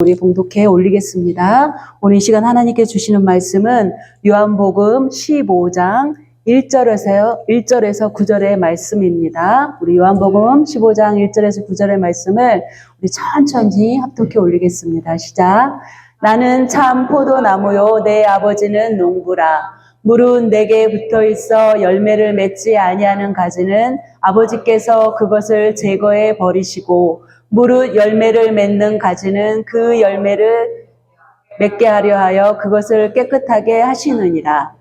우리 봉독해 올리겠습니다. 오늘 이 시간 하나님께 주시는 말씀은 요한복음 15장 1절에서 9절의 말씀입니다. 우리 요한복음 15장 1절에서 9절의 말씀을 우리 천천히 합독해 올리겠습니다. 시작. 나는 참 포도나무요 내 아버지는 농부라. 물은 내게 붙어 있어 열매를 맺지 아니하는 가지는 아버지께서 그것을 제거해 버리시고 무릇 열매를 맺는 가지는 그 열매를 맺게 하려 하여 그것을 깨끗하게 하시느니라.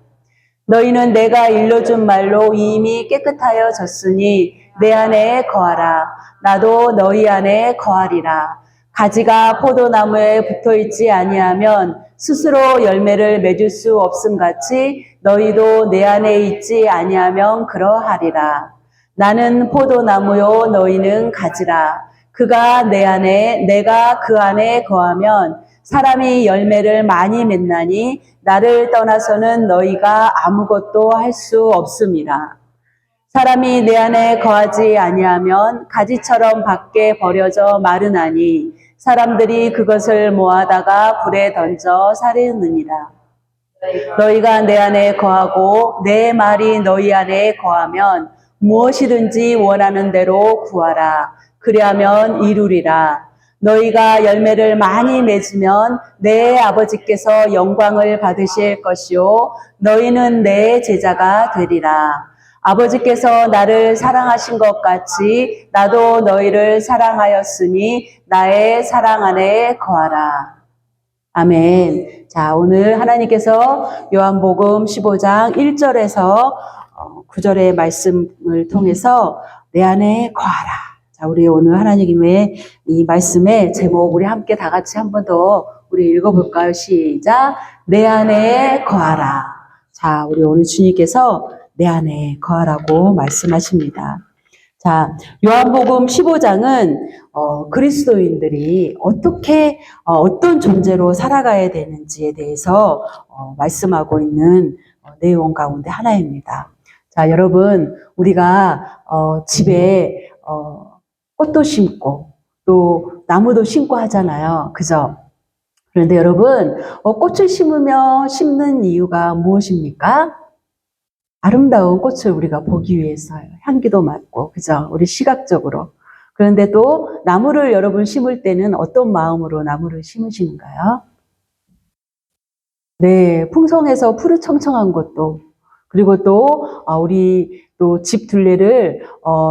너희는 내가 일러준 말로 이미 깨끗하여 졌으니 내 안에 거하라. 나도 너희 안에 거하리라. 가지가 포도나무에 붙어있지 아니하면 스스로 열매를 맺을 수 없음같이 너희도 내 안에 있지 아니하면 그러하리라. 나는 포도나무요 너희는 가지라. 그가 내 안에 내가 그 안에 거하면 사람이 열매를 많이 맺나니 나를 떠나서는 너희가 아무것도 할 수 없음이라. 사람이 내 안에 거하지 아니하면 가지처럼 밖에 버려져 마르나니 사람들이 그것을 모아다가 불에 던져 사르느니라. 너희가 내 안에 거하고 내 말이 너희 안에 거하면 무엇이든지 원하는 대로 구하라. 그리하면 이루리라. 너희가 열매를 많이 맺으면 내 아버지께서 영광을 받으실 것이요 너희는 내 제자가 되리라. 아버지께서 나를 사랑하신 것 같이 나도 너희를 사랑하였으니 나의 사랑 안에 거하라. 아멘. 자, 오늘 하나님께서 요한복음 15장 1절에서 9절의 말씀을 통해서 내 안에 거하라. 자, 우리 오늘 하나님의 이 말씀의 제목 우리 함께 다 같이 한 번 더 우리 읽어볼까요? 시작. 내 안에 거하라. 자, 우리 오늘 주님께서 내 안에 거하라고 말씀하십니다. 자, 요한복음 15장은 그리스도인들이 어떻게 어떤 존재로 살아가야 되는지에 대해서 말씀하고 있는 내용 가운데 하나입니다. 자, 여러분, 우리가 집에 꽃도 심고 또 나무도 심고 하잖아요. 그죠? 그런데 여러분, 꽃을 심는 이유가 무엇입니까? 아름다운 꽃을 우리가 보기 위해서요. 향기도 맡고, 그죠? 우리 시각적으로. 그런데 또 나무를 여러분 심을 때는 어떤 마음으로 나무를 심으시는가요? 네, 풍성해서 푸르청청한 것도, 그리고 또 우리 또 집 둘레를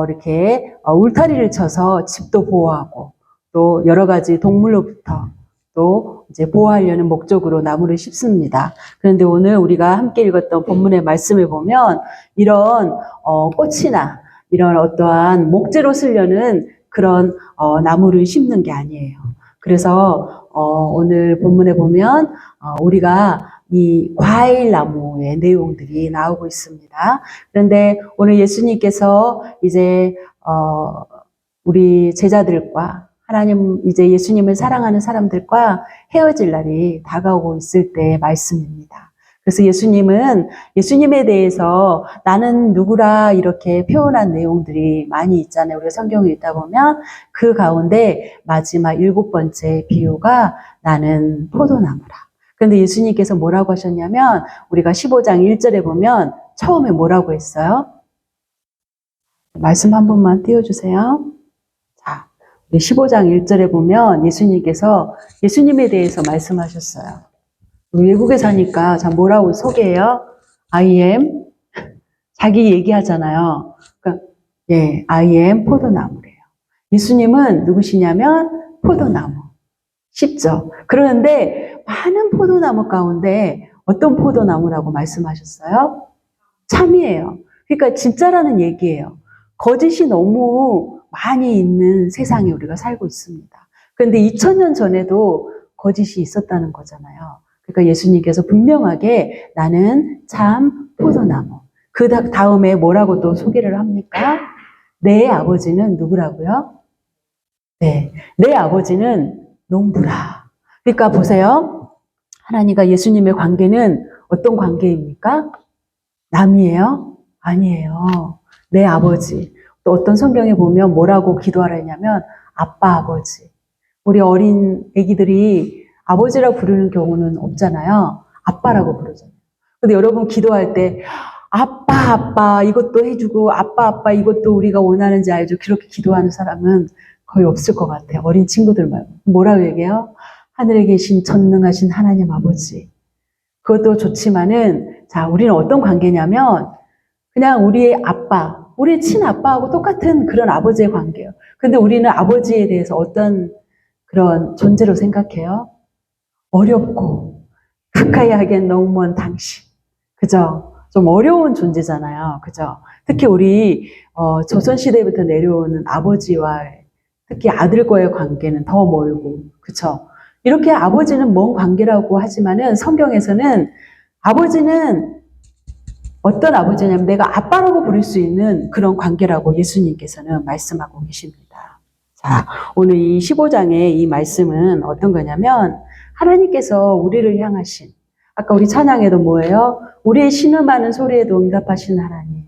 이렇게 울타리를 쳐서 집도 보호하고, 또 여러 가지 동물로부터 또 이제 보호하려는 목적으로 나무를 심습니다. 그런데 오늘 우리가 함께 읽었던 본문의 말씀을 보면 이런 꽃이나 이런 어떠한 목재로 쓰려는 그런 나무를 심는 게 아니에요. 그래서 오늘 본문에 보면 우리가 이 과일 나무의 내용들이 나오고 있습니다. 그런데 오늘 예수님께서 이제 우리 제자들과 하나님 이제 예수님을 사랑하는 사람들과 헤어질 날이 다가오고 있을 때의 말씀입니다. 그래서 예수님은 예수님에 대해서 나는 누구라 이렇게 표현한 내용들이 많이 있잖아요. 우리가 성경을 읽다 보면 그 가운데 마지막 7번째 비유가 나는 포도나무라. 그런데 예수님께서 뭐라고 하셨냐면 우리가 15장 1절에 보면 처음에 뭐라고 했어요? 말씀 한 번만 띄워주세요. 15장 1절에 보면 예수님께서 예수님에 대해서 말씀하셨어요. 외국에 사니까 자 뭐라고 소개해요? I am 자기 얘기하잖아요. 그러니까 예, I am 포도나무래요. 예수님은 누구시냐면 포도나무. 쉽죠? 그런데 많은 포도나무 가운데 어떤 포도나무라고 말씀하셨어요? 참이에요. 그러니까 진짜라는 얘기예요. 거짓이 너무 많이 있는 세상에 우리가 살고 있습니다. 그런데 2000년 전에도 거짓이 있었다는 거잖아요. 그러니까 예수님께서 분명하게 나는 참 포도나무. 그 다음에 뭐라고 또 소개를 합니까? 내 아버지는 누구라고요? 네, 내 아버지는 농부라. 그러니까 보세요. 하나님과 예수님의 관계는 어떤 관계입니까? 남이에요? 아니에요. 내 아버지. 또 어떤 성경에 보면 뭐라고 기도하라 했냐면 아빠 아버지. 우리 어린 애기들이 아버지라고 부르는 경우는 없잖아요. 아빠라고 부르잖아요. 근데 여러분 기도할 때 아빠, 아빠 이것도 해주고 아빠, 아빠 이것도 우리가 원하는지 알죠? 그렇게 기도하는 사람은 거의 없을 것 같아요. 어린 친구들 말고. 뭐라고 얘기해요? 하늘에 계신 전능하신 하나님 아버지. 그것도 좋지만은 자, 우리는 어떤 관계냐면 그냥 우리의 아빠, 우리 친아빠하고 똑같은 그런 아버지의 관계예요. 근데 우리는 아버지에 대해서 어떤 그런 존재로 생각해요? 어렵고 가까이 하기엔 너무 먼 당신. 그죠? 좀 어려운 존재잖아요. 그죠? 특히 우리 조선시대부터 내려오는 아버지와 특히 아들과의 관계는 더 멀고 그쵸? 이렇게 아버지는 먼 관계라고 하지만은 성경에서는 아버지는 어떤 아버지냐면 내가 아빠라고 부를 수 있는 그런 관계라고 예수님께서는 말씀하고 계십니다. 자, 오늘 이 15장의 이 말씀은 어떤 거냐면 하나님께서 우리를 향하신 아까 우리 찬양에도 뭐예요? 우리의 신음하는 소리에도 응답하신 하나님.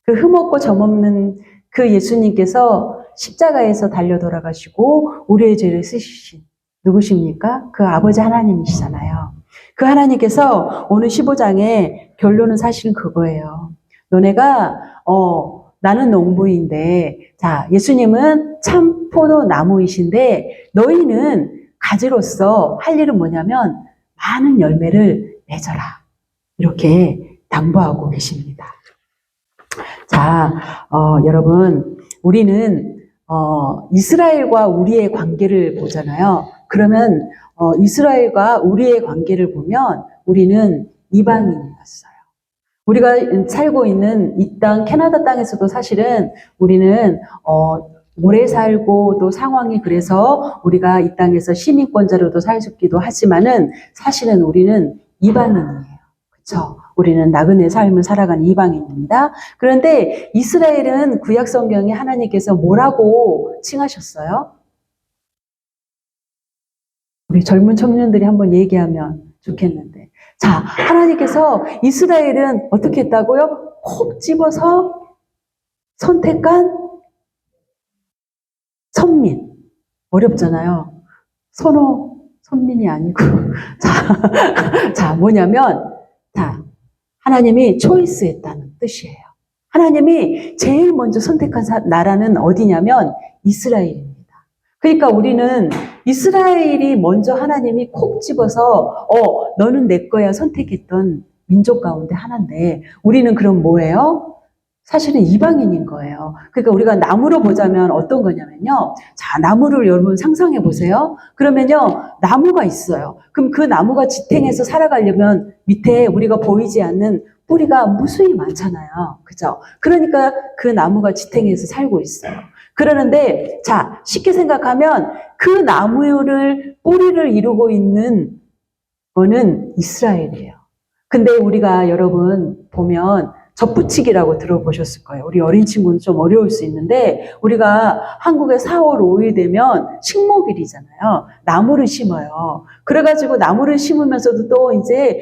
그 흠없고 점없는 그 예수님께서 십자가에서 달려 돌아가시고 우리의 죄를 쓰신 누구십니까? 그 아버지 하나님이시잖아요. 그 하나님께서 오늘 15장의 결론은 사실은 그거예요. 너네가 나는 농부인데 자 예수님은 참 포도나무이신데 너희는 가지로서 할 일은 뭐냐면 많은 열매를 맺어라. 이렇게 당부하고 계십니다. 자, 여러분, 우리는 이스라엘과 우리의 관계를 보잖아요. 그러면 이스라엘과 우리의 관계를 보면 우리는 이방인이었어요. 우리가 살고 있는 이 땅, 캐나다 땅에서도 사실은 우리는 오래 살고 또 상황이 그래서 우리가 이 땅에서 시민권자로도 살기도 하지만은 사실은 우리는 이방인이에요. 그렇죠? 우리는 나그네 삶을 살아가는 이방인입니다. 그런데 이스라엘은 구약 성경에 하나님께서 뭐라고 칭하셨어요? 우리 젊은 청년들이 한번 얘기하면 좋겠는데. 자, 하나님께서 이스라엘은 어떻게 했다고요? 콕 집어서 선택한 선민. 어렵잖아요. 선민이 아니고. 자, 뭐냐면, 자, 하나님이 초이스했다는 뜻이에요. 하나님이 제일 먼저 선택한 나라는 어디냐면 이스라엘입니다. 그러니까 우리는 이스라엘이 먼저 하나님이 콕 집어서 너는 내 거야 선택했던 민족 가운데 하나인데 우리는 그럼 뭐예요? 사실은 이방인인 거예요. 그러니까 우리가 나무로 보자면 어떤 거냐면요. 자, 나무를 여러분 상상해 보세요. 그러면요, 나무가 있어요. 그럼 그 나무가 지탱해서 살아가려면 밑에 우리가 보이지 않는 뿌리가 무수히 많잖아요. 그죠? 그러니까 그 나무가 지탱해서 살고 있어요. 그러는데, 자, 쉽게 생각하면 그 나무를, 뿌리를 이루고 있는 거는 이스라엘이에요. 근데 우리가 여러분 보면 접붙이기라고 들어보셨을 거예요. 우리 어린 친구는 좀 어려울 수 있는데 우리가 한국에 4월 5일 되면 식목일이잖아요. 나무를 심어요. 그래가지고 나무를 심으면서도 또 이제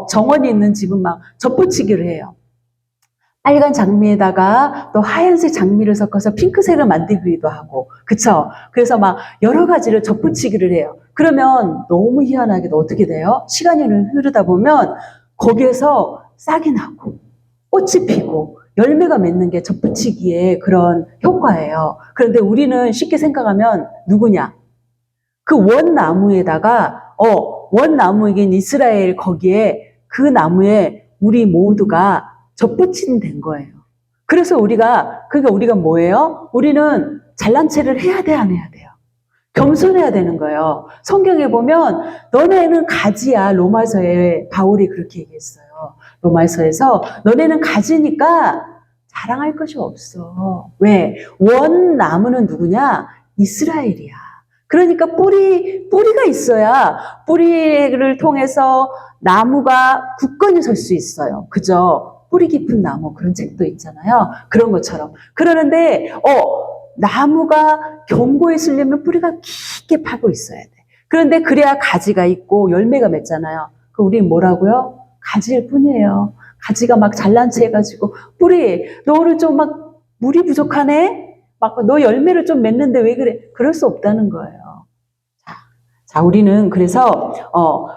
정원이 있는 집은 막 접붙이기를 해요. 빨간 장미에다가 또 하얀색 장미를 섞어서 핑크색을 만들기도 하고 그쵸? 그래서 막 여러 가지를 접붙이기를 해요. 그러면 너무 희한하게도 어떻게 돼요? 시간이 흐르다 보면 거기에서 싹이 나고 꽃이 피고 열매가 맺는 게 접붙이기의 그런 효과예요. 그런데 우리는 쉽게 생각하면 누구냐? 그 원나무에다가 원나무이긴 이스라엘 거기에 그 나무에 우리 모두가 접붙인 거예요. 그래서 우리가 뭐예요? 우리는 잘난 체를 해야 돼, 안 해야 돼요? 겸손해야 되는 거예요. 성경에 보면 너네는 가지야. 로마서에 바울이 그렇게 얘기했어요. 로마서에서 너네는 가지니까 자랑할 것이 없어. 왜? 원나무는 누구냐? 이스라엘이야. 그러니까 뿌리가 있어야 뿌리를 통해서 나무가 굳건히 설 수 있어요. 그죠? 뿌리 깊은 나무 그런 책도 있잖아요. 그런 것처럼. 그러는데 나무가 견고히 쓰려면 뿌리가 깊게 파고 있어야 돼. 그런데 그래야 가지가 있고 열매가 맺잖아요. 그 우리는 뭐라고요? 가지일 뿐이에요. 가지가 막 잘난 체 해가지고 뿌리 너 오늘 좀 막 물이 부족하네? 막 너 열매를 좀 맺는데 왜 그래? 그럴 수 없다는 거예요. 자, 우리는 그래서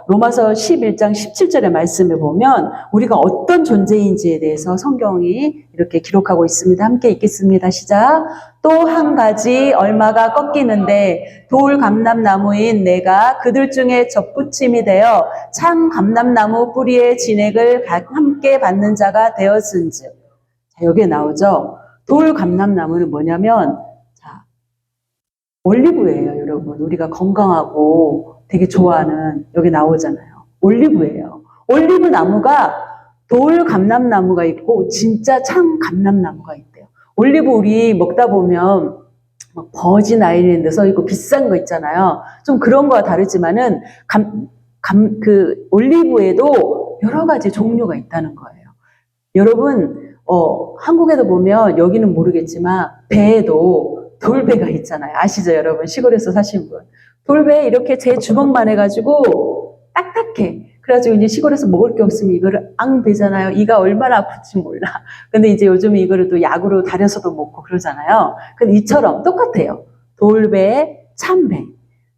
로마서 11장 17절의 말씀을 보면 우리가 어떤 존재인지에 대해서 성경이 이렇게 기록하고 있습니다. 함께 읽겠습니다. 시작. 또 한 가지 얼마가 꺾이는데 돌 감람나무인 내가 그들 중에 접붙임이 되어 참 감람나무 뿌리의 진액을 함께 받는 자가 되었은즉. 자, 여기에 나오죠. 돌 감람나무는 뭐냐면 올리브예요, 여러분. 우리가 건강하고 되게 좋아하는, 여기 나오잖아요. 올리브예요. 올리브 나무가 돌 감람나무가 있고 진짜 참 감람나무가 있대요. 올리브 우리 먹다 보면 막 버진 아일랜드 써 있고 비싼 거 있잖아요. 좀 그런 거와 다르지만은 그 올리브에도 여러 가지 종류가 있다는 거예요. 여러분, 한국에도 보면 여기는 모르겠지만 배에도 돌배가 있잖아요. 아시죠, 여러분? 시골에서 사신 분. 돌배 이렇게 제 주먹만 해가지고 딱딱해. 그래가지고 이제 시골에서 먹을 게 없으면 이거를 베잖아요. 이가 얼마나 아플지 몰라. 근데 이제 요즘 이거를 또 약으로 달여서도 먹고 그러잖아요. 근데 이처럼 똑같아요. 돌배, 참배.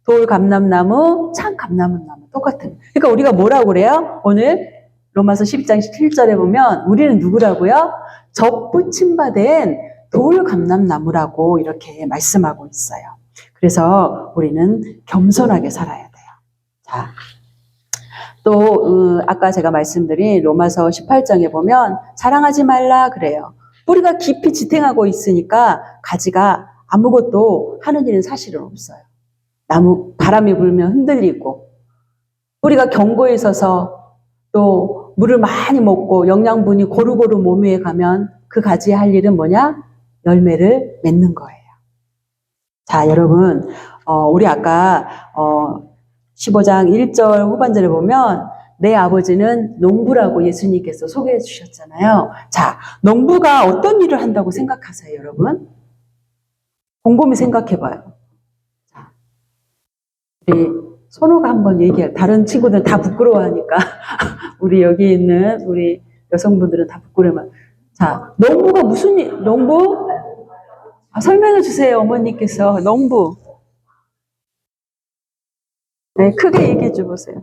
돌 감람나무, 참 감람나무 똑같은. 그러니까 우리가 뭐라고 그래요? 오늘 로마서 12장 7절에 보면 우리는 누구라고요? 접붙임 받은 돌 감람나무라고 이렇게 말씀하고 있어요. 그래서 우리는 겸손하게 살아야 돼요. 자, 또 아까 제가 말씀드린 로마서 18장에 보면 자랑하지 말라 그래요. 뿌리가 깊이 지탱하고 있으니까 가지가 아무것도 하는 일은 사실은 없어요. 나무 바람이 불면 흔들리고 뿌리가 견고히 서서 또 물을 많이 먹고 영양분이 고루고루 몸 위에 가면 그 가지의 할 일은 뭐냐? 열매를 맺는 거예요. 자, 여러분, 우리 아까 15장 1절 후반절에 보면 내 아버지는 농부라고 예수님께서 소개해 주셨잖아요. 자, 농부가 어떤 일을 한다고 생각하세요, 여러분? 곰곰이 생각해 봐요. 자, 우리 선호가 한번 얘기해. 다른 친구들 다 부끄러워하니까 우리 여기 있는 우리 여성분들은 다 부끄러워요. 자, 농부가 무슨 일, 농부? 설명해 주세요, 어머니께서. 농부. 네, 크게 얘기해 줘 보세요.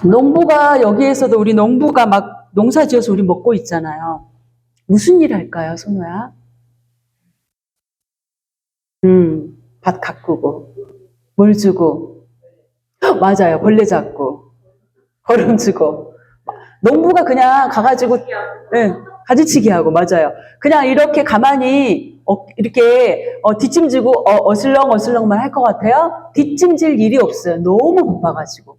농부가 여기에서도 우리 농부가 막 농사 지어서 우리 먹고 있잖아요. 무슨 일 할까요, 선호야? 밭 가꾸고, 물 주고, 맞아요, 벌레 잡고, 거름 주고. 농부가 그냥 가가지고, 네, 가지치기 하고, 맞아요. 그냥 이렇게 가만히, 이렇게, 뒷짐지고, 어슬렁어슬렁만 할 것 같아요? 뒷짐질 일이 없어요. 너무 바빠가지고.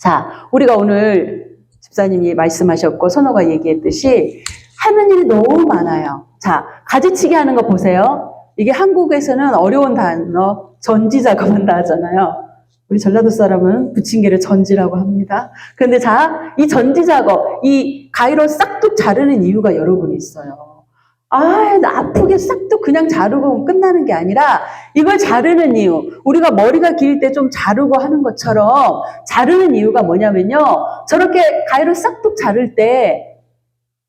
자, 우리가 오늘 집사님이 말씀하셨고, 선호가 얘기했듯이, 하는 일이 너무 많아요. 자, 가지치기 하는 거 보세요. 이게 한국에서는 어려운 단어, 전지작업한다 하잖아요. 우리 전라도 사람은 부침개를 전지라고 합니다. 그런데 자, 이 전지작업, 이 가위로 싹둑 자르는 이유가 여러분 있어요. 나 아프게 싹둑 그냥 자르고 끝나는 게 아니라 이걸 자르는 이유. 우리가 머리가 길 때 좀 자르고 하는 것처럼 자르는 이유가 뭐냐면요. 저렇게 가위로 싹둑 자를 때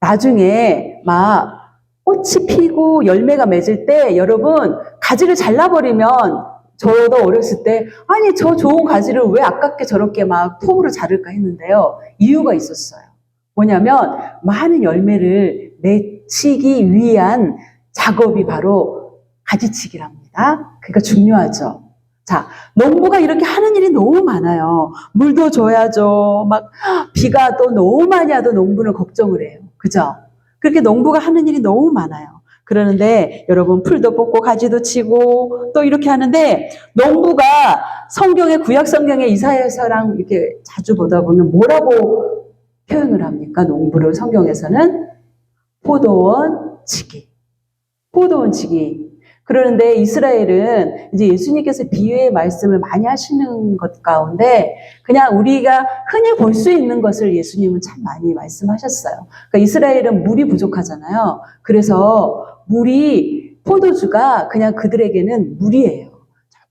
나중에 막 꽃이 피고 열매가 맺을 때 여러분 가지를 잘라버리면 저도 어렸을 때 아니 저 좋은 가지를 왜 아깝게 저렇게 막 톱으로 자를까 했는데요. 이유가 있었어요. 뭐냐면 많은 열매를 맺히기 위한 작업이 바로 가지치기랍니다. 그러니까 중요하죠. 자, 농부가 이렇게 하는 일이 너무 많아요. 물도 줘야죠. 막 비가 또 너무 많이 와도 농부는 걱정을 해요. 그죠? 그렇게 농부가 하는 일이 너무 많아요. 그러는데 여러분 풀도 뽑고 가지도 치고 또 이렇게 하는데 농부가 성경의 구약 성경의 이사야서랑 이렇게 자주 보다 보면 뭐라고 표현을 합니까? 농부를 성경에서는 포도원 치기. 포도원 치기. 그러는데 이스라엘은 이제 예수님께서 비유의 말씀을 많이 하시는 것 가운데 그냥 우리가 흔히 볼 수 있는 것을 예수님은 참 많이 말씀하셨어요. 그러니까 이스라엘은 물이 부족하잖아요. 그래서 포도주가 그냥 그들에게는 물이에요.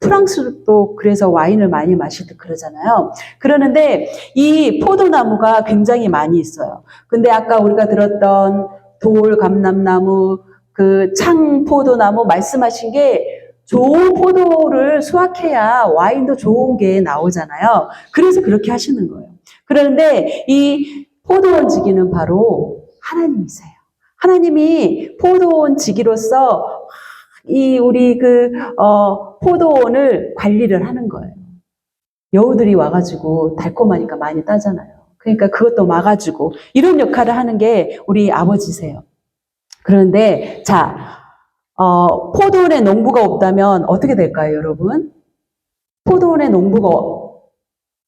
프랑스도 그래서 와인을 많이 마시듯 그러잖아요. 그러는데 이 포도나무가 굉장히 많이 있어요. 근데 아까 우리가 들었던 돌, 감람나무, 그 창포도나무 말씀하신 게 좋은 포도를 수확해야 와인도 좋은 게 나오잖아요. 그래서 그렇게 하시는 거예요. 그런데 이 포도원지기는 바로 하나님이세요. 하나님이 포도원지기로서 이 우리 포도원을 관리를 하는 거예요. 여우들이 와가지고 달콤하니까 많이 따잖아요. 그러니까 그것도 막아주고 이런 역할을 하는 게 우리 아버지세요. 그런데 자, 포도원에 농부가 없다면 어떻게 될까요, 여러분? 포도원에 농부가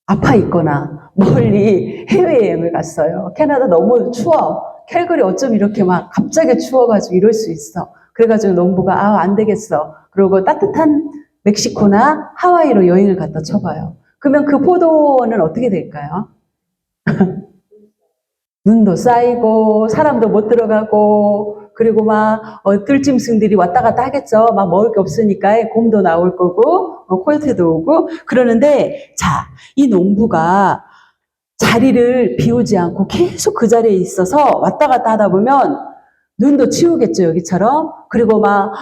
아파 있거나 멀리 해외여행을 갔어요. 캐나다 너무 추워. 캘거리 어쩜 이렇게 막 갑자기 추워가지고 이럴 수 있어. 그래가지고 농부가 안 되겠어. 그러고 따뜻한 멕시코나 하와이로 여행을 갔다 쳐봐요. 그러면 그 포도원은 어떻게 될까요? 눈도 쌓이고 사람도 못 들어가고 그리고 막 들짐승들이 왔다 갔다 하겠죠. 막 먹을 게 없으니까 곰도 나올 거고 코요테도 오고 그러는데 자, 이 농부가 자리를 비우지 않고 계속 그 자리에 있어서 왔다 갔다 하다 보면 눈도 치우겠죠, 여기처럼. 그리고 막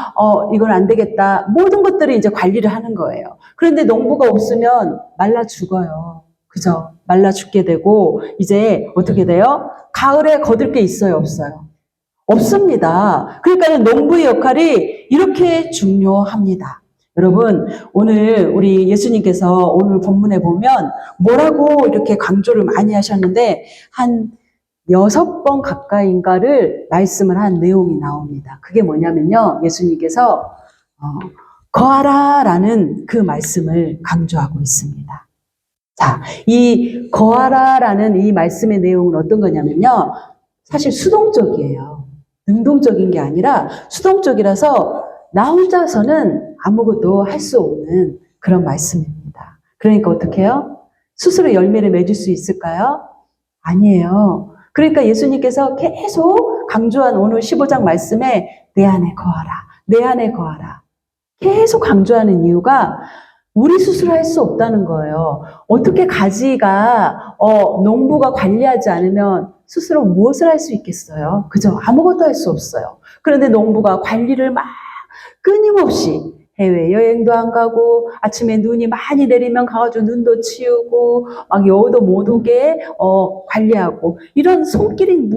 이건 안 되겠다. 모든 것들을 이제 관리를 하는 거예요. 그런데 농부가 없으면 말라 죽어요. 그죠? 말라 죽게 되고 이제 어떻게 돼요? 가을에 거둘 게 있어요, 없어요? 없습니다. 그러니까 농부의 역할이 이렇게 중요합니다. 여러분, 오늘 우리 예수님께서 오늘 본문에 보면 뭐라고 이렇게 강조를 많이 하셨는데 한 6번 가까이인가를 말씀을 한 내용이 나옵니다. 그게 뭐냐면요. 예수님께서 거하라라는 그 말씀을 강조하고 있습니다. 자, 이 거하라라는 이 말씀의 내용은 어떤 거냐면요. 사실 수동적이에요. 능동적인 게 아니라 수동적이라서 나 혼자서는 아무것도 할 수 없는 그런 말씀입니다. 그러니까 어떻게 해요? 스스로 열매를 맺을 수 있을까요? 아니에요. 그러니까 예수님께서 계속 강조한 오늘 15장 말씀에 내 안에 거하라, 내 안에 거하라. 계속 강조하는 이유가 우리 스스로 할 수 없다는 거예요. 어떻게 가지가 농부가 관리하지 않으면 스스로 무엇을 할 수 있겠어요? 그죠? 아무것도 할 수 없어요. 그런데 농부가 관리를 막 끊임없이 해외여행도 안 가고 아침에 눈이 많이 내리면 가가지고 눈도 치우고 막 여우도 못 오게 관리하고 이런 손길이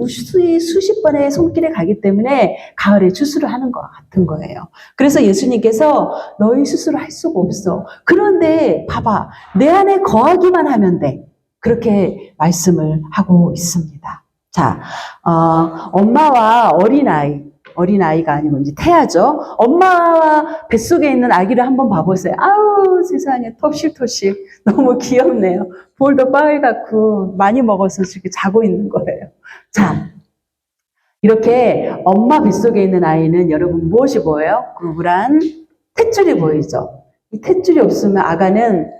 수십 번의 손길에 가기 때문에 가을에 추수를 하는 것 같은 거예요. 그래서 예수님께서 너희 스스로 할 수가 없어. 그런데 봐봐. 내 안에 거하기만 하면 돼. 그렇게 말씀을 하고 있습니다. 자, 엄마와 어린아이가 아니고 이제 태아죠. 엄마와 뱃속에 있는 아기를 한번 봐보세요. 아우 세상에 톱실톱실 너무 귀엽네요. 볼도 빨갛고 많이 먹어서 이렇게 자고 있는 거예요. 자, 이렇게 엄마 뱃속에 있는 아이는 여러분 무엇이 보여요? 구불한 탯줄이 보이죠. 이 탯줄이 없으면 아가는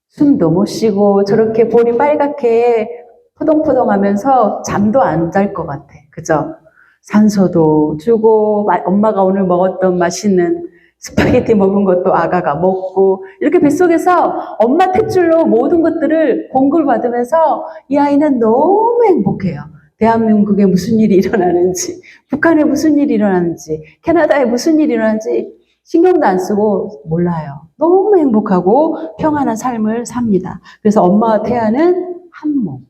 숨도 못 쉬고 저렇게 볼이 빨갛게 포동포동하면서 잠도 안 잘 것 같아. 그죠? 산소도 주고 엄마가 오늘 먹었던 맛있는 스파게티 먹은 것도 아가가 먹고 이렇게 뱃속에서 엄마 탯줄로 모든 것들을 공급을 받으면서 이 아이는 너무 행복해요. 대한민국에 무슨 일이 일어나는지, 북한에 무슨 일이 일어나는지, 캐나다에 무슨 일이 일어나는지 신경도 안 쓰고 몰라요. 너무 행복하고 평안한 삶을 삽니다. 그래서 엄마와 태아는 한 몸.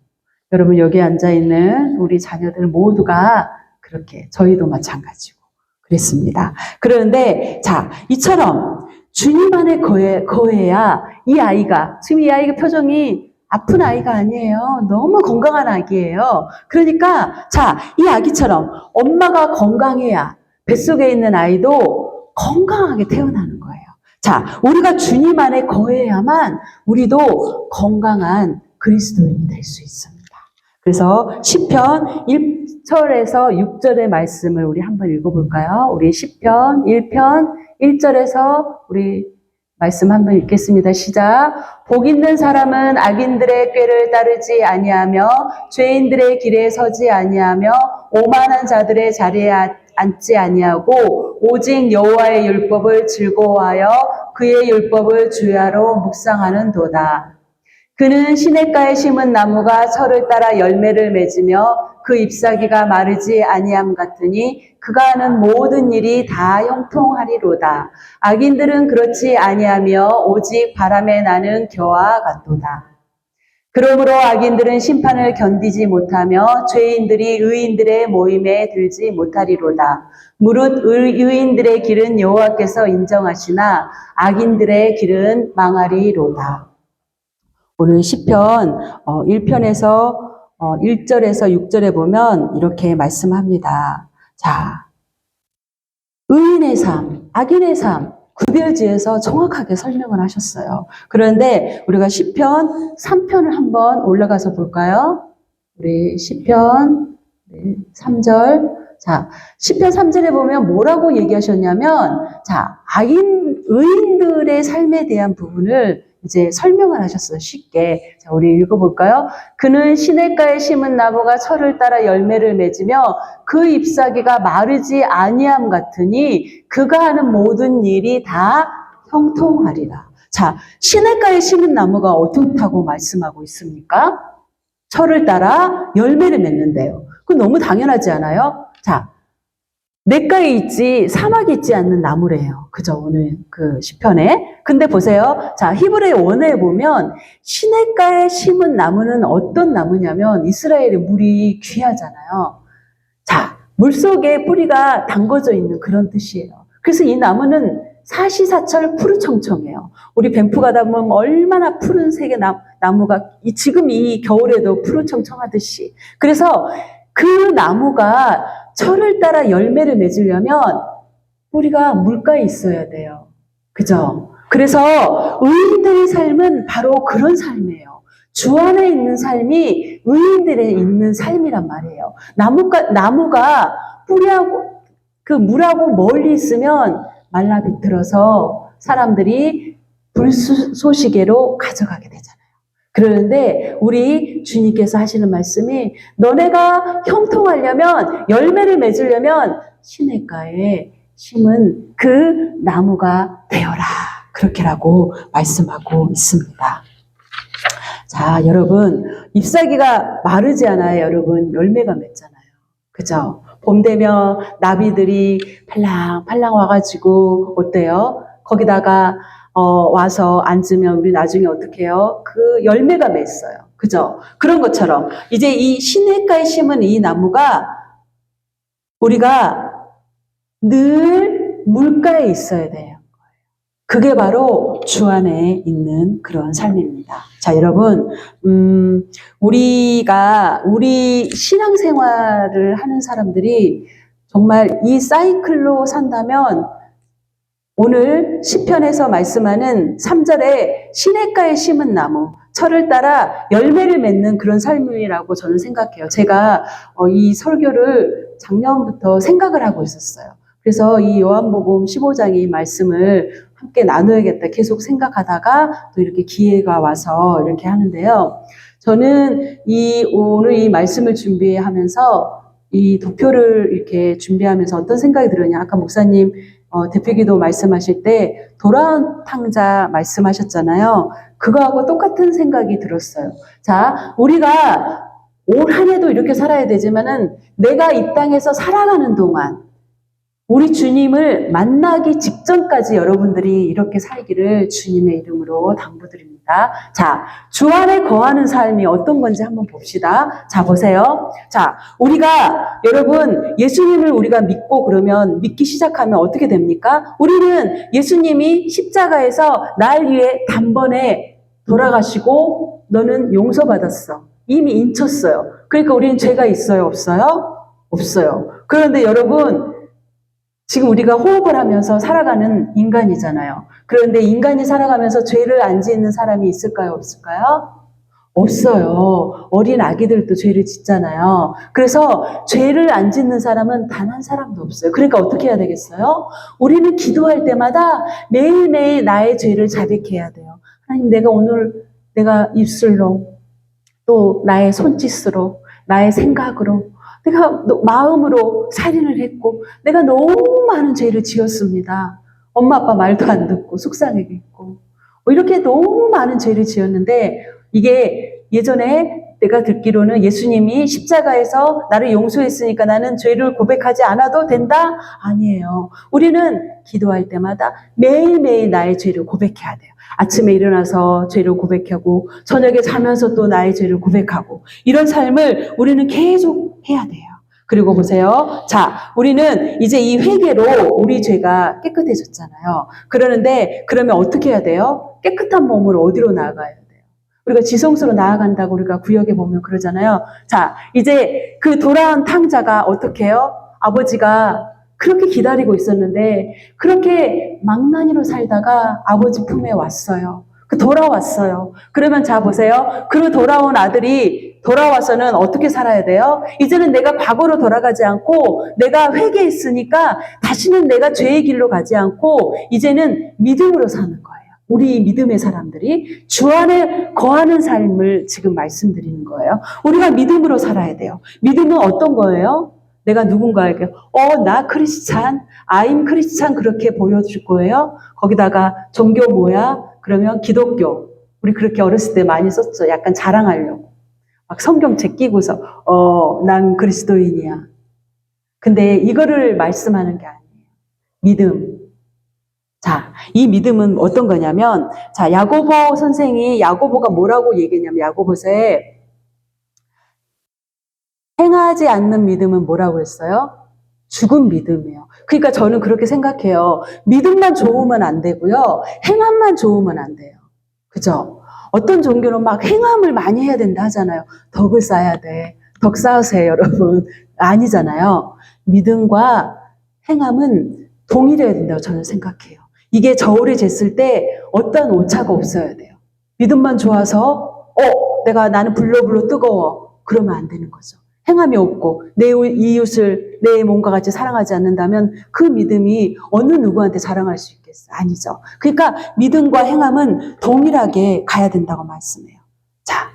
여러분 여기 앉아있는 우리 자녀들 모두가 그렇게 저희도 마찬가지고 그랬습니다. 그런데 자 이처럼 주님 안에 거해야 이 아이가 지금 이 아이가 표정이 아픈 아이가 아니에요. 너무 건강한 아기예요. 그러니까 자 이 아기처럼 엄마가 건강해야 뱃속에 있는 아이도 건강하게 태어나는 거예요. 자 우리가 주님 안에 거해야만 우리도 건강한 그리스도인이 될 수 있습니다. 그래서 시편 1절에서 6절의 말씀을 우리 한번 읽어볼까요? 우리 시편 1편 1절에서 우리 말씀 한번 읽겠습니다. 시작. 복 있는 사람은 악인들의 꾀를 따르지 아니하며 죄인들의 길에 서지 아니하며 오만한 자들의 자리에 앉지 아니하고 오직 여호와의 율법을 즐거워하여 그의 율법을 주야로 묵상하는 도다. 그는 시냇가에 심은 나무가 철을 따라 열매를 맺으며 그 잎사귀가 마르지 아니함 같으니 그가 하는 모든 일이 다 형통하리로다. 악인들은 그렇지 아니하며 오직 바람에 나는 겨와 같도다. 그러므로 악인들은 심판을 견디지 못하며 죄인들이 의인들의 모임에 들지 못하리로다. 무릇 의인들의 길은 여호와께서 인정하시나 악인들의 길은 망하리로다. 오늘 시편 1편에서 1절에서 6절에 보면 이렇게 말씀합니다. 자, 의인의 삶, 악인의 삶 구별지어서 정확하게 설명을 하셨어요. 그런데 우리가 시편 3편을 한번 올라가서 볼까요? 우리 시편 3절. 자, 시편 3절에 보면 뭐라고 얘기하셨냐면, 자, 의인들의 삶에 대한 부분을 이제 설명을 하셨어요. 쉽게. 자, 우리 읽어볼까요? 그는 시냇가에 심은 나무가 철을 따라 열매를 맺으며 그 잎사귀가 마르지 아니함 같으니 그가 하는 모든 일이 다 형통하리라. 자, 시냇가에 심은 나무가 어떻다고 말씀하고 있습니까? 철을 따라 열매를 맺는데요. 그건 너무 당연하지 않아요? 자, 냇가에 있지 사막에 있지 않는 나무래요. 그죠? 오늘 그 시편에. 근데 보세요. 자, 히브리 원어에 보면 시냇가에 심은 나무는 어떤 나무냐면 이스라엘의 물이 귀하잖아요. 자, 물속에 뿌리가 담궈져 있는 그런 뜻이에요. 그래서 이 나무는 사시사철 푸르청청해요. 우리 밴프 가다 보면 얼마나 푸른색의 나무가 지금 이 겨울에도 푸르청청하듯이. 그래서 그 나무가 철을 따라 열매를 맺으려면 뿌리가 물가에 있어야 돼요. 그죠? 그래서 의인들의 삶은 바로 그런 삶이에요. 주 안에 있는 삶이 의인들의 있는 삶이란 말이에요. 나무가 뿌리하고 그 물하고 멀리 있으면 말라 비틀어서 사람들이 불쏘시개로 가져가게 되잖아요. 그러는데 우리 주님께서 하시는 말씀이 너네가 형통하려면 열매를 맺으려면 시냇가에 심은 그 나무가 되어라. 그렇게라고 말씀하고 있습니다. 자, 여러분 잎사귀가 마르지 않아요. 여러분 열매가 맺잖아요. 그죠? 봄 되면 나비들이 팔랑팔랑 와가지고 어때요? 거기다가 와서 앉으면 우리 나중에 어떻게 해요? 그 열매가 맺어요. 그죠? 그런 것처럼 이제 이 시냇가에 심은 이 나무가 우리가 늘 물가에 있어야 돼요. 그게 바로 주 안에 있는 그런 삶입니다. 자, 여러분, 우리 신앙생활을 하는 사람들이 정말 이 사이클로 산다면 오늘 시편에서 말씀하는 3절에 시냇가에 심은 나무, 철을 따라 열매를 맺는 그런 삶이라고 저는 생각해요. 제가 이 설교를 작년부터 생각을 하고 있었어요. 그래서 이 요한복음 15장의 말씀을 함께 나눠야겠다 계속 생각하다가 또 이렇게 기회가 와서 이렇게 하는데요. 저는 오늘 이 말씀을 준비하면서 이 도표를 이렇게 준비하면서 어떤 생각이 들었냐. 아까 목사님 대표기도 말씀하실 때 돌아온 탕자 말씀하셨잖아요. 그거하고 똑같은 생각이 들었어요. 자, 우리가 올 한 해도 이렇게 살아야 되지만은 내가 이 땅에서 살아가는 동안 우리 주님을 만나기 직전까지 여러분들이 이렇게 살기를 주님의 이름으로 당부드립니다. 자, 주 안에 거하는 삶이 어떤 건지 한번 봅시다. 자, 보세요. 자, 우리가 여러분 예수님을 우리가 믿고 그러면 믿기 시작하면 어떻게 됩니까? 우리는 예수님이 십자가에서 날 위해 단번에 돌아가시고 너는 용서받았어. 이미 인쳤어요. 그러니까 우리는 죄가 있어요? 없어요? 없어요. 그런데 여러분 지금 우리가 호흡을 하면서 살아가는 인간이잖아요. 그런데 인간이 살아가면서 죄를 안 짓는 사람이 있을까요? 없을까요? 없어요. 어린 아기들도 죄를 짓잖아요. 그래서 죄를 안 짓는 사람은 단 한 사람도 없어요. 그러니까 어떻게 해야 되겠어요? 우리는 기도할 때마다 매일매일 나의 죄를 자백해야 돼요. 하나님, 내가 입술로 또 나의 손짓으로 나의 생각으로 내가 마음으로 살인을 했고 내가 너무 많은 죄를 지었습니다. 엄마 아빠 말도 안 듣고 속상하게 했고 이렇게 너무 많은 죄를 지었는데 이게 예전에 내가 듣기로는 예수님이 십자가에서 나를 용서했으니까 나는 죄를 고백하지 않아도 된다? 아니에요. 우리는 기도할 때마다 매일매일 나의 죄를 고백해야 돼요. 아침에 일어나서 죄를 고백하고 저녁에 자면서 또 나의 죄를 고백하고 이런 삶을 우리는 계속 해야 돼요. 그리고 보세요. 자, 우리는 이제 이 회개로 우리 죄가 깨끗해졌잖아요. 그러는데 그러면 어떻게 해야 돼요? 깨끗한 몸으로 어디로 나아가야 돼요? 우리가 지성소로 나아간다고 우리가 구역에 보면 그러잖아요. 자, 이제 그 돌아온 탕자가 어떻게 해요? 아버지가 그렇게 기다리고 있었는데 그렇게 망나니로 살다가 아버지 품에 왔어요. 돌아왔어요. 그러면 자 보세요. 그 돌아온 아들이 돌아와서는 어떻게 살아야 돼요? 이제는 내가 과거로 돌아가지 않고 내가 회개했으니까 다시는 내가 죄의 길로 가지 않고 이제는 믿음으로 사는 거예요. 우리 믿음의 사람들이 주 안에 거하는 삶을 지금 말씀드리는 거예요. 우리가 믿음으로 살아야 돼요. 믿음은 어떤 거예요? 내가 누군가에게 나 크리스찬, I'm 크리스찬 그렇게 보여줄 거예요. 거기다가 종교 뭐야? 그러면 기독교. 우리 그렇게 어렸을 때 많이 썼죠. 약간 자랑하려고. 막 성경책 끼고서 난 그리스도인이야. 근데 이거를 말씀하는 게 아니에요. 믿음. 자, 이 믿음은 어떤 거냐면 자, 야고보 선생이 야고보가 뭐라고 얘기했냐면 야고보서에 행하지 않는 믿음은 뭐라고 했어요? 죽은 믿음이에요. 그러니까 저는 그렇게 생각해요. 믿음만 좋으면 안 되고요. 행함만 좋으면 안 돼요. 그죠? 어떤 종교는 막 행함을 많이 해야 된다 하잖아요. 덕을 쌓아야 돼. 덕 쌓으세요, 여러분. 아니잖아요. 믿음과 행함은 동일해야 된다고 저는 생각해요. 이게 저울에 쟀을 때 어떤 오차가 없어야 돼요. 믿음만 좋아서 나는 불러불러 뜨거워. 그러면 안 되는 거죠. 행함이 없고 내 이웃을 내 몸과 같이 사랑하지 않는다면 그 믿음이 어느 누구한테 자랑할 수 있겠어요? 아니죠. 그러니까 믿음과 행함은 동일하게 가야 된다고 말씀해요. 자,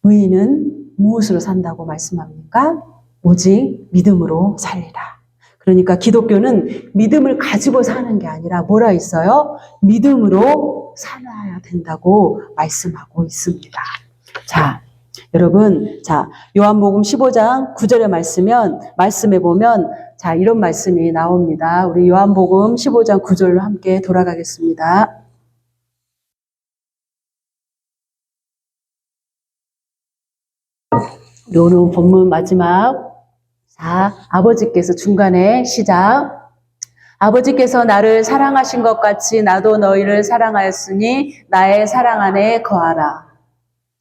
의인은 무엇으로 산다고 말씀합니까? 오직 믿음으로 살리라. 그러니까 기독교는 믿음을 가지고 사는 게 아니라 뭐라 있어요? 믿음으로 살아야 된다고 말씀하고 있습니다. 자, 여러분, 자, 요한복음 15장 9절의 말씀에 보면, 자, 이런 말씀이 나옵니다. 우리 요한복음 15장 9절로 함께 돌아가겠습니다. 우리 오늘 본문 마지막. 자, 아버지께서 중간에 시작. 아버지께서 나를 사랑하신 것 같이 나도 너희를 사랑하였으니 나의 사랑 안에 거하라.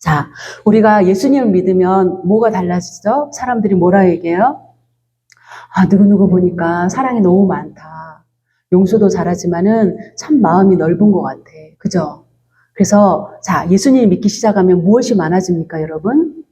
자, 우리가 예수님을 믿으면 뭐가 달라지죠? 사람들이 뭐라 얘기해요? 누구누구 보니까 사랑이 너무 많다. 용서도 잘하지만은 참 마음이 넓은 것 같아. 그죠? 그래서, 자, 예수님을 믿기 시작하면 무엇이 많아집니까, 여러분?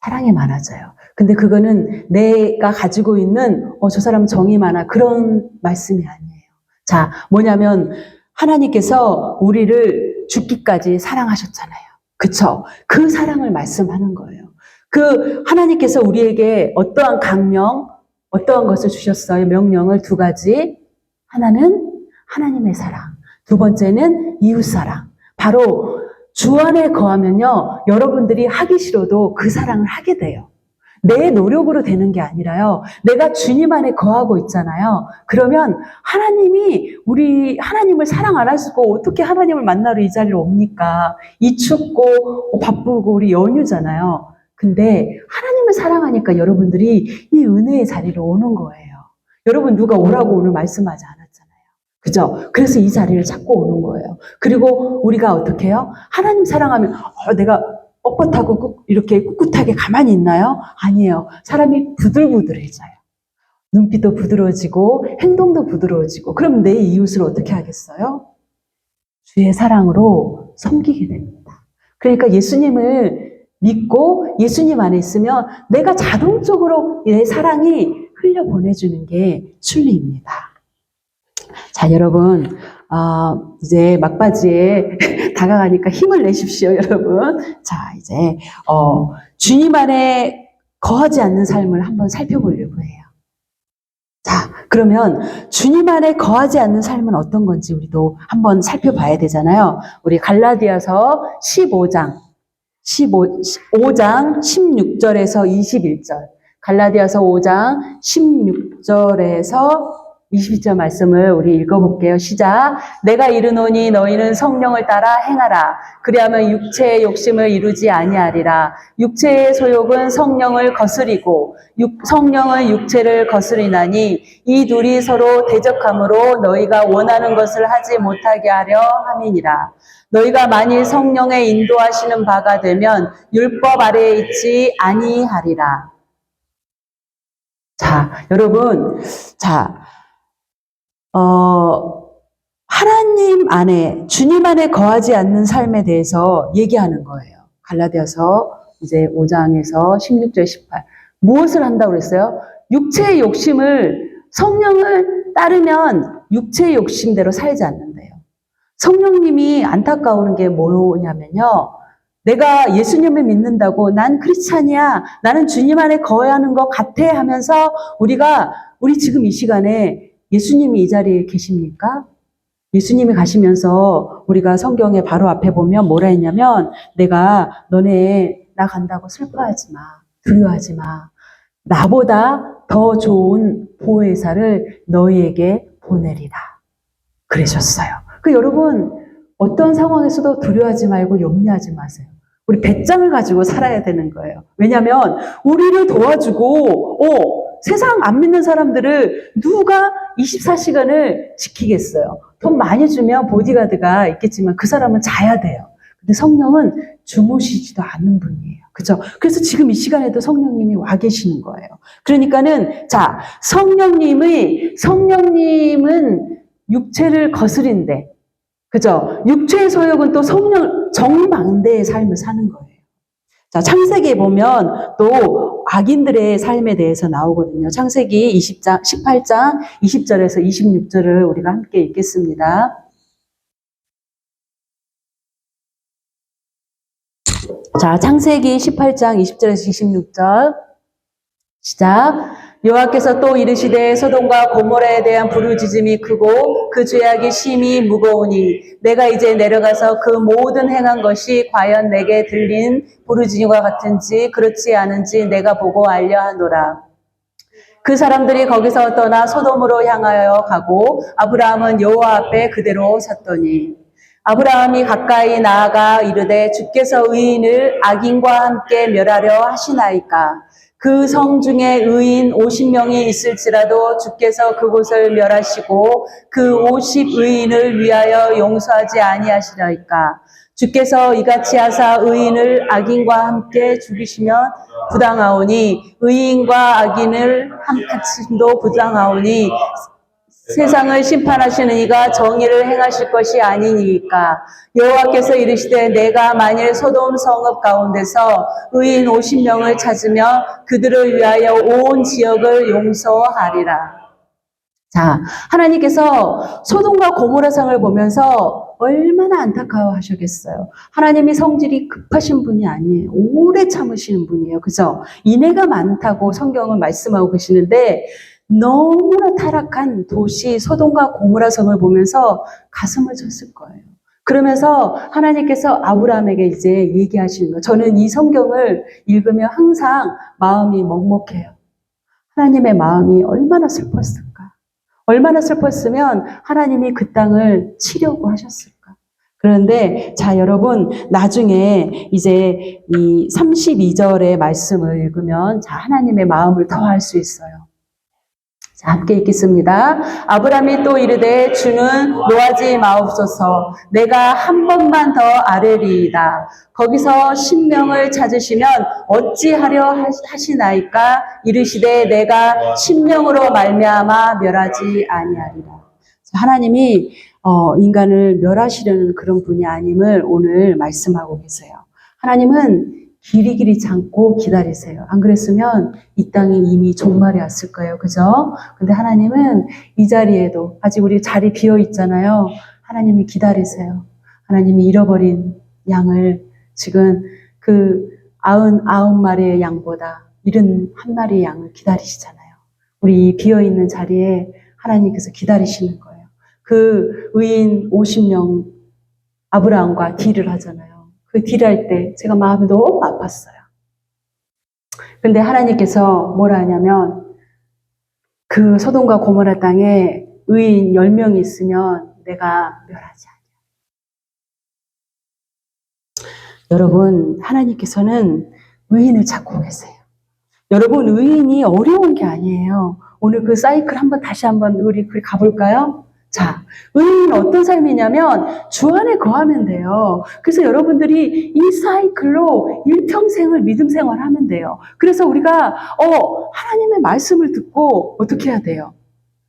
사랑이 많아져요. 근데 그거는 내가 가지고 있는, 저 사람 정이 많아. 그런 말씀이 아니에요. 자, 뭐냐면, 하나님께서 우리를 죽기까지 사랑하셨잖아요. 그쵸? 그 사랑을 말씀하는 거예요. 그 하나님께서 우리에게 어떠한 강령, 어떠한 것을 주셨어요? 명령을 두 가지. 하나는 하나님의 사랑. 두 번째는 이웃 사랑. 바로 주 안에 거하면요. 여러분들이 하기 싫어도 그 사랑을 하게 돼요. 내 노력으로 되는 게 아니라요. 내가 주님 안에 거하고 있잖아요. 그러면 하나님을 사랑 안 하시고 어떻게 하나님을 만나러 이 자리로 옵니까? 이 춥고 바쁘고 우리 연휴잖아요. 근데 하나님을 사랑하니까 여러분들이 이 은혜의 자리로 오는 거예요. 여러분 누가 오라고 오늘 말씀하지 않았잖아요. 그죠? 그래서 이 자리를 찾고 오는 거예요. 그리고 우리가 어떻게 해요? 하나님 사랑하면 내가 뻣뻣하고 이렇게 꿋꿋하게 가만히 있나요? 아니에요. 사람이 부들부들해져요. 눈빛도 부드러워지고 행동도 부드러워지고 그럼 내 이웃을 어떻게 하겠어요? 주의 사랑으로 섬기게 됩니다. 그러니까 예수님을 믿고 예수님 안에 있으면 내가 자동적으로 내 사랑이 흘려보내주는 게 순리입니다. 자, 여러분, 이제 막바지에 다가가니까 힘을 내십시오, 여러분. 자, 이제, 주님 안에 거하지 않는 삶을 한번 살펴보려고 해요. 자, 그러면 주님 안에 거하지 않는 삶은 어떤 건지 우리도 한번 살펴봐야 되잖아요. 우리 갈라디아서 15장 16절에서 21절. 갈라디아서 5장 16절에서 20절 말씀을 우리 읽어볼게요. 시작. 내가 이르노니 너희는 성령을 따라 행하라. 그리하면 육체의 욕심을 이루지 아니하리라. 육체의 소욕은 성령을 거스리고 성령은 육체를 거스리나니 이 둘이 서로 대적함으로 너희가 원하는 것을 하지 못하게 하려 함이니라. 너희가 만일 성령의 인도하시는 바가 되면 율법 아래에 있지 아니하리라. 자, 여러분, 하나님 안에, 주님 안에 거하지 않는 삶에 대해서 얘기하는 거예요. 갈라디아서 이제 5장에서 16절 18. 무엇을 한다고 그랬어요? 육체의 욕심을, 성령을 따르면 육체의 욕심대로 살지 않는데요. 성령님이 안타까운 게 뭐냐면요. 내가 예수님을 믿는다고 난 크리스찬이야. 나는 주님 안에 거하는 것 같아 하면서 우리 지금 이 시간에 예수님이 이 자리에 계십니까? 예수님이 가시면서 우리가 성경에 바로 앞에 보면 뭐라 했냐면 너네 나 간다고 슬퍼하지 마. 두려워하지 마. 나보다 더 좋은 보혜사를 너희에게 보내리라. 그러셨어요. 여러분 어떤 상황에서도 두려워하지 말고 염려하지 마세요. 우리 배짱을 가지고 살아야 되는 거예요. 왜냐하면 우리를 도와주고 세상 안 믿는 사람들을 누가 24시간을 지키겠어요. 돈 많이 주면 보디가드가 있겠지만 그 사람은 자야 돼요. 근데 성령은 주무시지도 않는 분이에요. 그죠? 그래서 지금 이 시간에도 성령님이 와 계시는 거예요. 그러니까는 성령님은 육체를 거스린대. 그죠? 육체의 소욕은 또 정반대의 삶을 사는 거예요. 자, 창세기에 보면 또 악인들의 삶에 대해서 나오거든요. 창세기 18장 20절에서 26절을 우리가 함께 읽겠습니다. 자, 창세기 18장 20절에서 26절. 시작. 여호와께서 또 이르시되 소돔과 고모라에 대한 부르짖음이 크고 그 죄악이 심히 무거우니 내가 이제 내려가서 그 모든 행한 것이 과연 내게 들린 부르짖음과 같은지 그렇지 않은지 내가 보고 알려 하노라. 그 사람들이 거기서 떠나 소돔으로 향하여 가고 아브라함은 여호와 앞에 그대로 섰더니 아브라함이 가까이 나아가 이르되 주께서 의인을 악인과 함께 멸하려 하시나이까. 그 성 중에 의인 50명이 있을지라도 주께서 그곳을 멸하시고 그 50의인을 위하여 용서하지 아니하시나이까. 주께서 이같이 하사 의인을 악인과 함께 죽이시면 부당하오니 의인과 악인을 함께도 부당하오니 세상을 심판하시는 이가 정의를 행하실 것이 아니니까. 여호와께서 이르시되 내가 만일 소돔 성읍 가운데서 의인 50명을 찾으며 그들을 위하여 온 지역을 용서하리라. 자, 하나님께서 소돔과 고모라 성을 보면서 얼마나 안타까워하셨겠어요. 하나님이 성질이 급하신 분이 아니에요. 오래 참으시는 분이에요. 그죠? 인애가 많다고 성경은 말씀하고 계시는데 너무나 타락한 도시 소돔과 고모라 성을 보면서 가슴을 쳤을 거예요. 그러면서 하나님께서 아브라함에게 이제 얘기하시는 거예요. 저는 이 성경을 읽으면 항상 마음이 먹먹해요. 하나님의 마음이 얼마나 슬펐을까? 얼마나 슬펐으면 하나님이 그 땅을 치려고 하셨을까? 그런데 여러분 나중에 이제 이 32절의 말씀을 읽으면 하나님의 마음을 더 알 수 있어요. 자, 함께 읽겠습니다. 아브라함이 또 이르되 주는 노하지 마옵소서. 내가 한 번만 더 아뢰리이다. 거기서 신명을 찾으시면 어찌하려 하시나이까? 이르시되 내가 신명으로 말미암아 멸하지 아니하리라. 하나님이 인간을 멸하시려는 그런 분이 아님을 오늘 말씀하고 계세요. 하나님은 길이 참고 기다리세요. 안 그랬으면 이 땅이 이미 종말이 왔을 거예요. 그죠? 근데 하나님은 이 자리에도 아직 우리 자리 비어 있잖아요. 하나님이 기다리세요. 하나님이 잃어버린 양을 지금 그 99마리의 양보다 71마리의 양을 기다리시잖아요. 우리 비어 있는 자리에 하나님께서 기다리시는 거예요. 그 의인 50명 아브라함과 딜을 하잖아요. 그 딜할 때 제가 마음이 너무 아팠어요. 근데 하나님께서 뭐라 하냐면 그 소돔과 고모라 땅에 의인 10명이 있으면 내가 멸하지 않아. 여러분, 하나님께서는 의인을 찾고 계세요. 여러분, 의인이 어려운 게 아니에요. 오늘 그 사이클 다시 한번 우리 가볼까요? 자, 의인은 어떤 삶이냐면 주 안에 거하면 돼요. 그래서 여러분들이 이 사이클로 일평생을 믿음 생활하면 돼요. 그래서 우리가 하나님의 말씀을 듣고 어떻게 해야 돼요?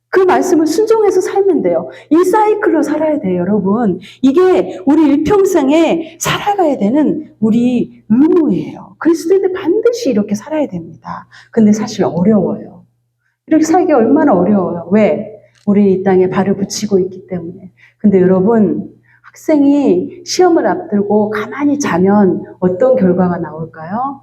그 말씀을 순종해서 살면 돼요. 이 사이클로 살아야 돼요, 여러분. 이게 우리 일평생에 살아가야 되는 우리 의무예요. 그리스도인들 반드시 이렇게 살아야 됩니다. 근데 사실 어려워요. 이렇게 살기가 얼마나 어려워요. 왜? 우리 이 땅에 발을 붙이고 있기 때문에. 근데 여러분, 학생이 시험을 앞두고 가만히 자면 어떤 결과가 나올까요?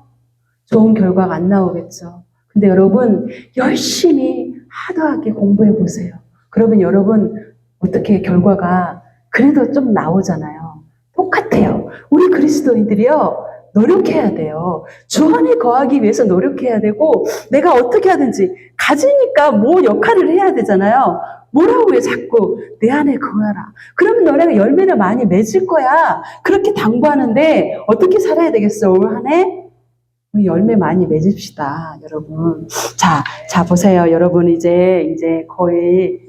좋은 결과가 안 나오겠죠. 근데 여러분, 열심히 하드하게 공부해 보세요. 그러면 여러분, 어떻게 결과가 그래도 좀 나오잖아요. 똑같아요. 우리 그리스도인들이요, 노력해야 돼요. 주 안에 거하기 위해서 노력해야 되고, 내가 어떻게 하든지, 가지니까 뭐 역할을 해야 되잖아요. 뭐라고 해, 자꾸. 내 안에 거하라. 그러면 너네가 열매를 많이 맺을 거야. 그렇게 당부하는데, 어떻게 살아야 되겠어, 올 한 해? 우리 열매 많이 맺읍시다, 여러분. 자, 보세요. 여러분, 이제 거의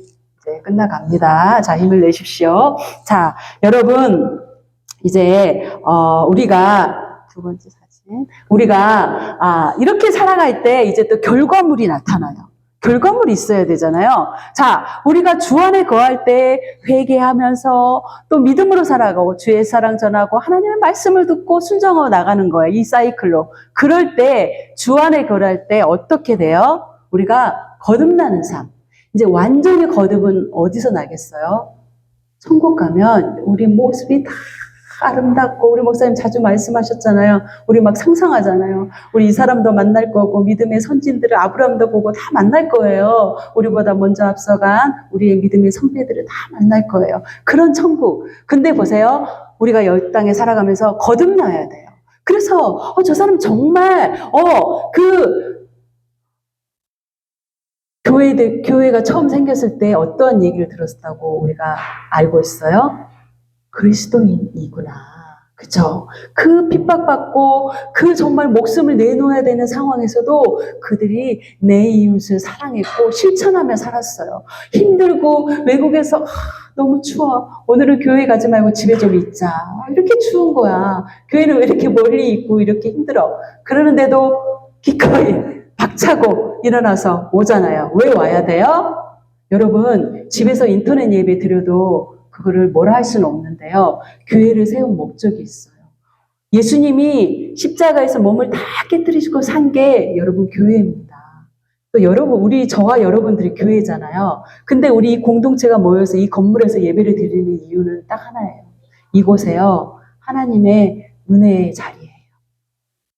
끝나갑니다. 자, 힘을 내십시오. 자, 여러분, 이제, 우리가, 두 번째 사진. 우리가, 이렇게 살아갈 때 이제 또 결과물이 나타나요. 결과물이 있어야 되잖아요. 자, 우리가 주 안에 거할 때 회개하면서 또 믿음으로 살아가고 주의 사랑 전하고 하나님의 말씀을 듣고 순종하고 나가는 거예요. 이 사이클로. 그럴 때 주 안에 거할 때 어떻게 돼요? 우리가 거듭나는 삶. 이제 완전히 거듭은 어디서 나겠어요? 천국 가면 우리 모습이 다 아름답고 우리 목사님 자주 말씀하셨잖아요. 우리 막 상상하잖아요. 우리 이 사람도 만날 거고 믿음의 선진들을 아브라함도 보고 다 만날 거예요. 우리보다 먼저 앞서간 우리의 믿음의 선배들을 다 만날 거예요. 그런 천국. 근데 보세요. 우리가 이 땅에 살아가면서 거듭나야 돼요. 그래서 저 사람 정말 교회가 처음 생겼을 때 어떤 얘기를 들었다고 우리가 알고 있어요? 그리스도인이구나. 그죠? 그 핍박받고 그 정말 목숨을 내놓아야 되는 상황에서도 그들이 내 이웃을 사랑했고 실천하며 살았어요. 힘들고 외국에서 너무 추워. 오늘은 교회 가지 말고 집에 좀 있자. 이렇게 추운 거야. 교회는 왜 이렇게 멀리 있고 이렇게 힘들어. 그러는데도 기꺼이 박차고 일어나서 오잖아요. 왜 와야 돼요? 여러분, 집에서 인터넷 예배 드려도 그거를 뭐라 할 수는 없는데요. 교회를 세운 목적이 있어요. 예수님이 십자가에서 몸을 다 깨뜨리시고 산 게 여러분 교회입니다. 또 여러분, 저와 여러분들이 교회잖아요. 근데 우리 이 공동체가 모여서 이 건물에서 예배를 드리는 이유는 딱 하나예요. 이곳에요, 하나님의 은혜의 자리예요.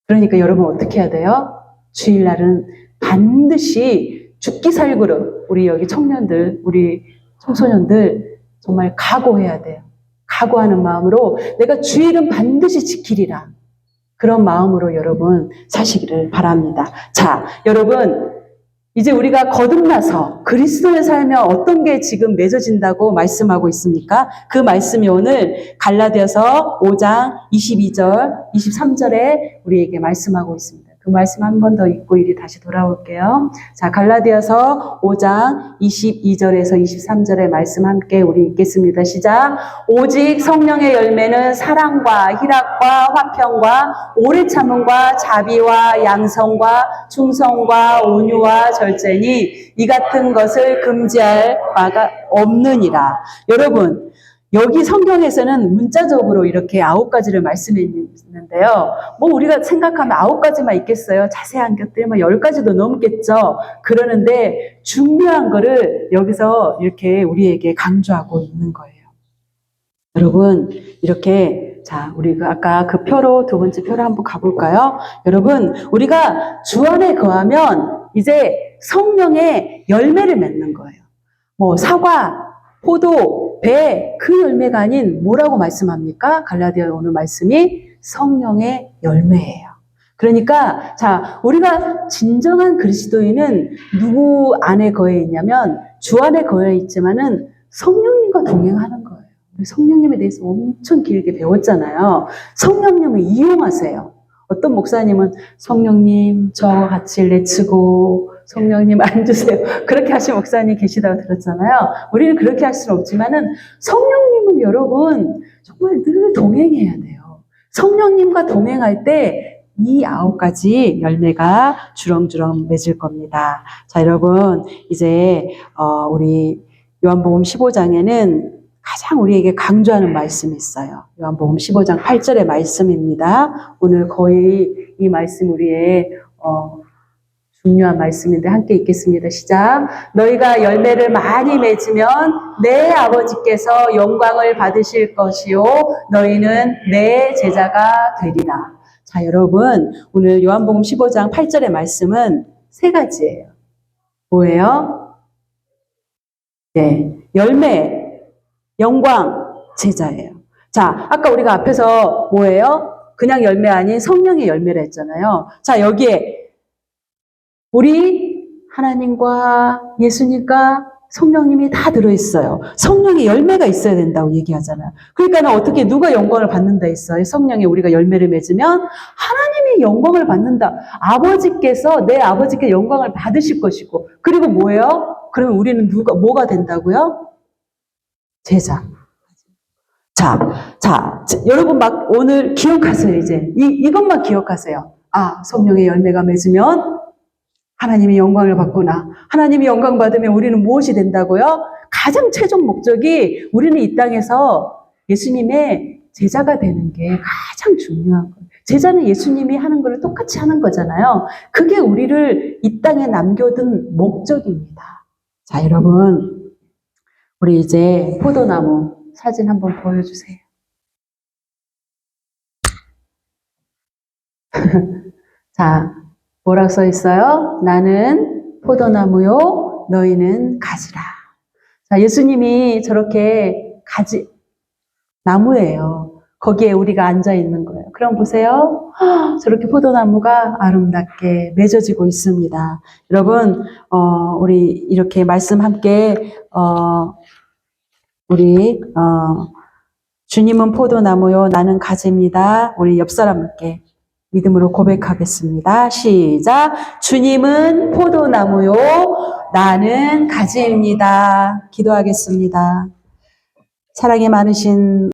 그러니까 여러분 어떻게 해야 돼요? 주일날은 반드시 죽기 살구로 우리 여기 청년들, 우리 청소년들 정말 각오해야 돼요. 각오하는 마음으로 내가 주일은 반드시 지키리라. 그런 마음으로 여러분 사시기를 바랍니다. 자, 여러분 이제 우리가 거듭나서 그리스도의 삶에 어떤 게 지금 맺어진다고 말씀하고 있습니까? 그 말씀이 오늘 갈라디아서 5장 22절, 23절에 우리에게 말씀하고 있습니다. 그 말씀 한 번 더 읽고 이리 다시 돌아올게요. 자, 갈라디아서 5장 22절에서 23절의 말씀 함께 우리 읽겠습니다. 시작. 오직 성령의 열매는 사랑과 희락과 화평과 오래 참음과 자비와 양성과 충성과 온유와 절제니 이 같은 것을 금지할 바가 없느니라. 여러분, 여기 성경에서는 문자적으로 이렇게 9가지를 말씀해 있는데요. 뭐 우리가 생각하면 9가지만 있겠어요? 자세한 것들 10가지도 넘겠죠. 그러는데 중요한 거를 여기서 이렇게 우리에게 강조하고 있는 거예요. 여러분, 이렇게 자, 우리가 아까 그 표로 두 번째 표로 한번 가볼까요? 여러분, 우리가 주 안에 거하면 이제 성령의 열매를 맺는 거예요. 뭐 사과, 포도, 배, 그 열매가 아닌 뭐라고 말씀합니까? 갈라디아 오늘 말씀이 성령의 열매예요. 그러니까 자, 우리가 진정한 그리스도인은 누구 안에 거해 있냐면 주 안에 거해 있지만은 성령님과 동행하는 거예요. 우리 성령님에 대해서 엄청 길게 배웠잖아요. 성령님을 이용하세요. 어떤 목사님은 성령님 저 같이 렛츠고 성령님 앉으세요. 그렇게 하신 목사님 계시다고 들었잖아요. 우리는 그렇게 할 수는 없지만은 성령님은 여러분 정말 늘 동행해야 돼요. 성령님과 동행할 때 이 9가지 열매가 주렁주렁 맺을 겁니다. 자, 여러분 이제 우리 요한복음 15장에는 가장 우리에게 강조하는 말씀이 있어요. 요한복음 15장 8절의 말씀입니다. 오늘 거의 이 말씀 우리의 중요한 말씀인데 함께 읽겠습니다. 시작. 너희가 열매를 많이 맺으면 내 아버지께서 영광을 받으실 것이요 너희는 내 제자가 되리라. 자, 여러분 오늘 요한복음 15장 8절의 말씀은 3가지예요. 뭐예요? 네, 열매, 영광, 제자예요. 자, 아까 우리가 앞에서 뭐예요? 그냥 열매 아닌 성령의 열매를 했잖아요. 자, 여기에 우리 하나님과 예수님과 성령님이 다 들어있어요. 성령의 열매가 있어야 된다고 얘기하잖아요. 그러니까 어떻게 누가 영광을 받는다 했어요? 성령에 우리가 열매를 맺으면 하나님이 영광을 받는다. 아버지께서 내 아버지께 영광을 받으실 것이고 그리고 뭐예요? 그러면 우리는 뭐가 된다고요? 제자. 자, 여러분 막 오늘 기억하세요, 이제. 이것만 기억하세요. 아, 성령의 열매가 맺으면 하나님의 영광을 받구나. 하나님이 영광 받으면 우리는 무엇이 된다고요? 가장 최종 목적이 우리는 이 땅에서 예수님의 제자가 되는 게 가장 중요한 거예요. 제자는 예수님이 하는 걸 똑같이 하는 거잖아요. 그게 우리를 이 땅에 남겨둔 목적입니다. 자, 여러분, 우리 이제 포도나무 사진 한번 보여주세요. 자, 뭐라고 써 있어요? 나는 포도나무요, 너희는 가지라. 자, 예수님이 저렇게 나무예요. 거기에 우리가 앉아 있는 거예요. 그럼 보세요. 저렇게 포도나무가 아름답게 맺어지고 있습니다. 여러분, 우리 이렇게 말씀 함께, 주님은 포도나무요, 나는 가지입니다. 우리 옆 사람께 믿음으로 고백하겠습니다. 시작. 주님은 포도나무요, 나는 가지입니다. 기도하겠습니다. 사랑이 많으신